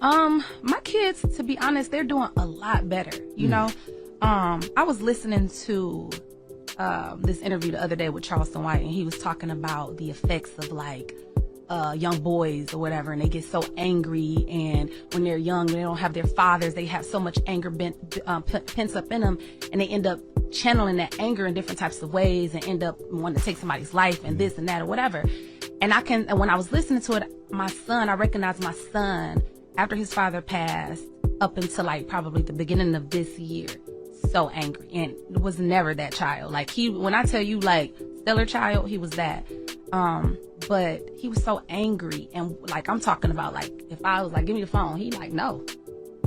My kids, to be honest, they're doing a lot better. You know, I was listening to this interview the other day with Charleston White, and he was talking about the effects of like young boys or whatever, and they get so angry, and when they're young, they don't have their fathers, they have so much anger pent up in them, and they end up channeling that anger in different types of ways and end up wanting to take somebody's life and this and that or whatever. And when I was listening to it, I recognized my son after his father passed up until like probably the beginning of this year, so angry, and was never that child. Like when I tell you like stellar child, he was that. But he was so angry, and like I'm talking about, like if I was like, give me the phone, he like no,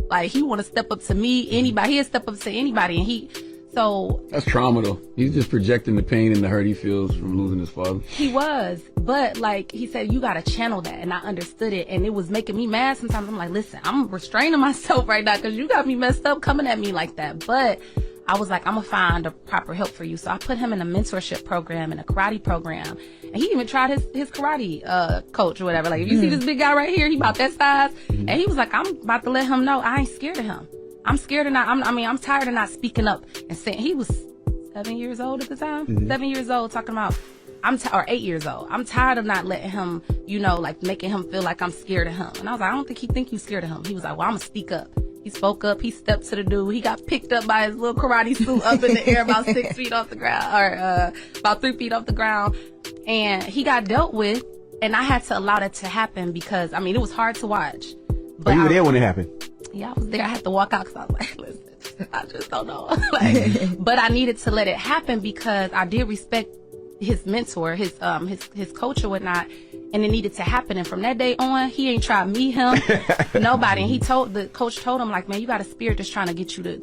like he want to step up to me, anybody, he'll step up to anybody, and so that's trauma though. He's just projecting the pain and the hurt he feels from losing his father. He was, but like he said, you gotta channel that, and I understood it, and it was making me mad. Sometimes I'm like, listen, I'm restraining myself right now because you got me messed up coming at me like that. But I was like, I'm gonna find a proper help for you. So I put him in a mentorship program and a karate program, and he even tried his karate coach or whatever. Like, if you see this big guy right here, he about that size, and he was like, I'm about to let him know I ain't scared of him. I'm scared of not. I'm tired of not speaking up and saying. He was 7 years old at the time. 7 years old, talking about or 8 years old. I'm tired of not letting him, like making him feel like I'm scared of him. And I was like, I don't think he think you scared of him. He was like, well, I'm gonna speak up. He spoke up. He stepped to the dude. He got picked up by his little karate suit up in the air about 6 feet off the ground, or about 3 feet off the ground. And he got dealt with. And I had to allow that to happen because, it was hard to watch. But you were there when it happened? Yeah, I was there. I had to walk out because I was like, listen, I just don't know. But I needed to let it happen because I did respect his mentor, his coach or whatnot, and it needed to happen. And from that day on, he ain't tried me, him, nobody. And the coach told him, like, man, you got a spirit that's trying to get you to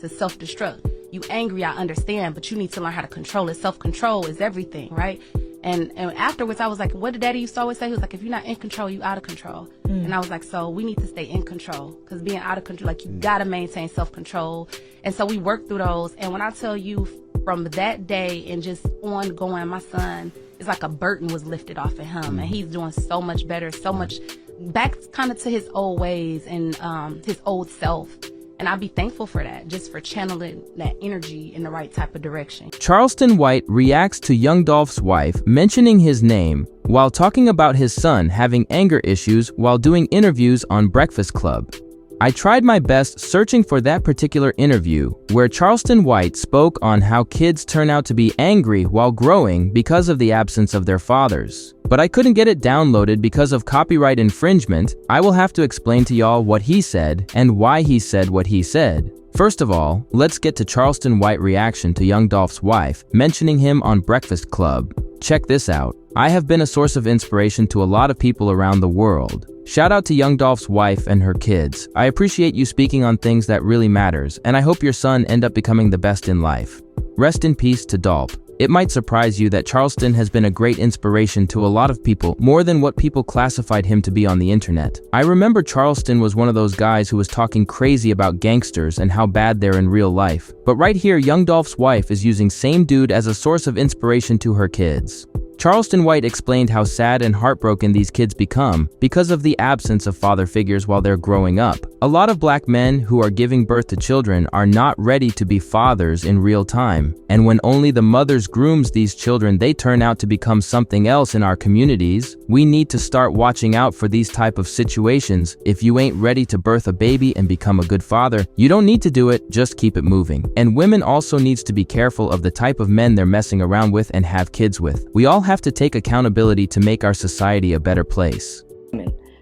self-destruct. You angry, I understand, but you need to learn how to control it. Self-control is everything, right? And afterwards, I was like, what did Daddy used to always say? He was like, if you're not in control, you out of control. And I was like, so we need to stay in control, because being out of control, like, you got to maintain self-control. And so we worked through those. And when I tell you, from that day and just ongoing, my son, it's like a burden was lifted off of him. And he's doing so much better, so much back kind of to his old ways and his old self. And I'd be thankful for that, just for channeling that energy in the right type of direction. Charleston White reacts to young Dolph's wife mentioning his name while talking about his son having anger issues while doing interviews on Breakfast Club. I tried my best searching for that particular interview where Charleston White spoke on how kids turn out to be angry while growing because of the absence of their fathers. But I couldn't get it downloaded because of copyright infringement. I will have to explain to y'all what he said and why he said what he said. First of all, let's get to Charleston White's reaction to young Dolph's wife mentioning him on Breakfast Club. Check this out. I have been a source of inspiration to a lot of people around the world. Shout out to young Dolph's wife and her kids. I appreciate you speaking on things that really matters, and I hope your son end up becoming the best in life. Rest in peace to Dolph. It might surprise you that Charleston has been a great inspiration to a lot of people, more than what people classified him to be on the internet. I remember Charleston was one of those guys who was talking crazy about gangsters and how bad they're in real life. But right here, young Dolph's wife is using same dude as a source of inspiration to her kids. Charleston White explained how sad and heartbroken these kids become because of the absence of father figures while they're growing up. A lot of black men who are giving birth to children are not ready to be fathers in real time. And when only the mothers grooms these children, they turn out to become something else in our communities. We need to start watching out for these type of situations. If you ain't ready to birth a baby and become a good father, you don't need to do it, just keep it moving. And women also needs to be careful of the type of men they're messing around with and have kids with. We all have to take accountability to make our society a better place.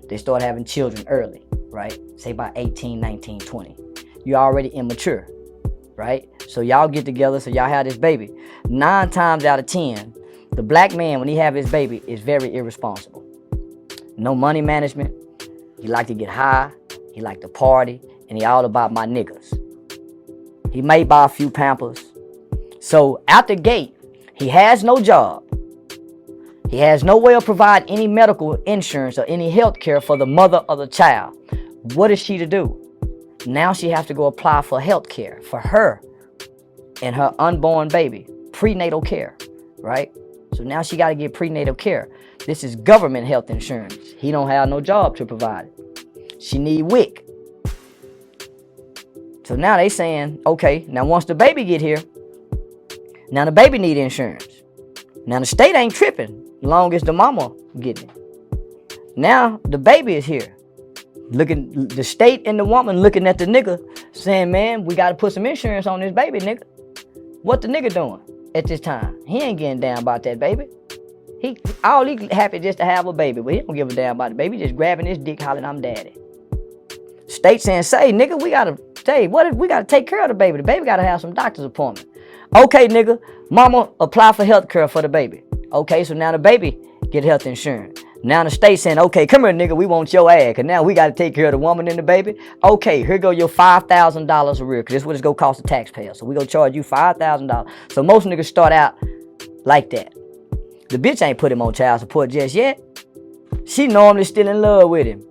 They start having children early, right? Say by 18, 19, 20. You're already immature, right? So y'all get together, so y'all have this baby. 9 times out of 10, the black man, when he have his baby, is very irresponsible. No money management. He like to get high. He like to party. And he all about my niggas. He may buy a few Pampers. So out the gate, he has no job. He has no way of providing any medical insurance or any health care for the mother of the child. What is she to do? Now she has to go apply for health care for her and her unborn baby, prenatal care, right? So now she got to get prenatal care. This is government health insurance. He don't have no job to provide it. She need WIC. So now they saying, okay, now once the baby get here, now the baby need insurance. Now the state ain't tripping, long as the mama getting it. Now the baby is here. Looking, the state and the woman looking at the nigga, saying, man, we gotta put some insurance on this baby, nigga. What the nigga doing at this time? He ain't getting down about that baby. He happy just to have a baby, but he don't give a damn about the baby. He just grabbing his dick, hollering, I'm daddy. State saying, say, nigga, we gotta take care of the baby. The baby gotta have some doctor's appointment. Okay, nigga, mama apply for health care for the baby. Okay, so now the baby get health insurance. Now the state saying, okay, come here, nigga, we want your ass, cause now we gotta take care of the woman and the baby. Okay, here go your $5,000 a year, cause this is what it's gonna cost the taxpayer. So we gonna charge you $5,000. So most niggas start out like that. The bitch ain't put him on child support just yet. She normally still in love with him.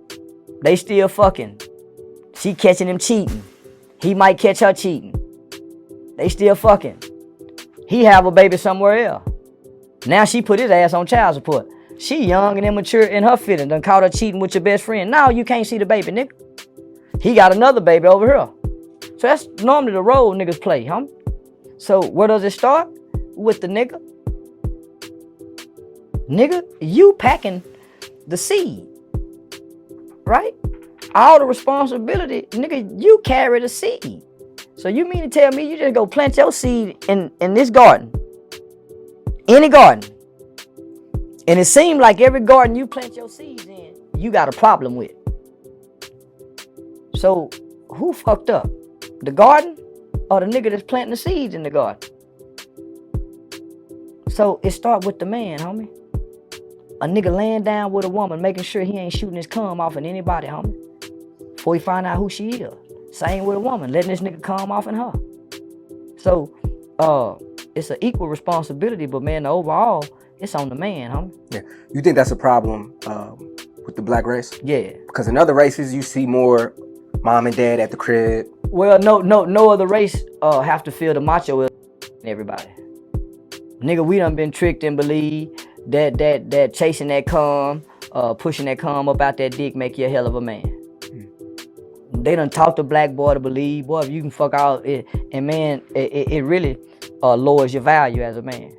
They still fucking. She catching him cheating. He might catch her cheating. They still fucking. He have a baby somewhere else. Now she put his ass on child support. She young and immature in her feelings. Done caught her cheating with your best friend. Now you can't see the baby, nigga. He got another baby over here. So that's normally the role niggas play, huh? So where does it start? With the nigga. Nigga, you packing the seed, right? All the responsibility, nigga, you carry the seed. So you mean to tell me you just go plant your seed in this garden, any garden, and it seems like every garden you plant your seeds in, you got a problem with. So who fucked up? The garden or the nigga that's planting the seeds in the garden? So it start with the man, homie. A nigga laying down with a woman, making sure he ain't shooting his cum off in anybody, homie. Before he find out who she is. Same with a woman, letting this nigga cum off in her. So, it's an equal responsibility, but man, overall, it's on the man, homie. Yeah. You think that's a problem with the black race? Yeah. Because in other races, you see more mom and dad at the crib. Well, no other race have to feel the macho in everybody. Nigga, we done been tricked and believe that chasing that cum, pushing that cum up out that dick make you a hell of a man. They done taught the black boy to believe, boy, if you can fuck out it, and man, it really lowers your value as a man.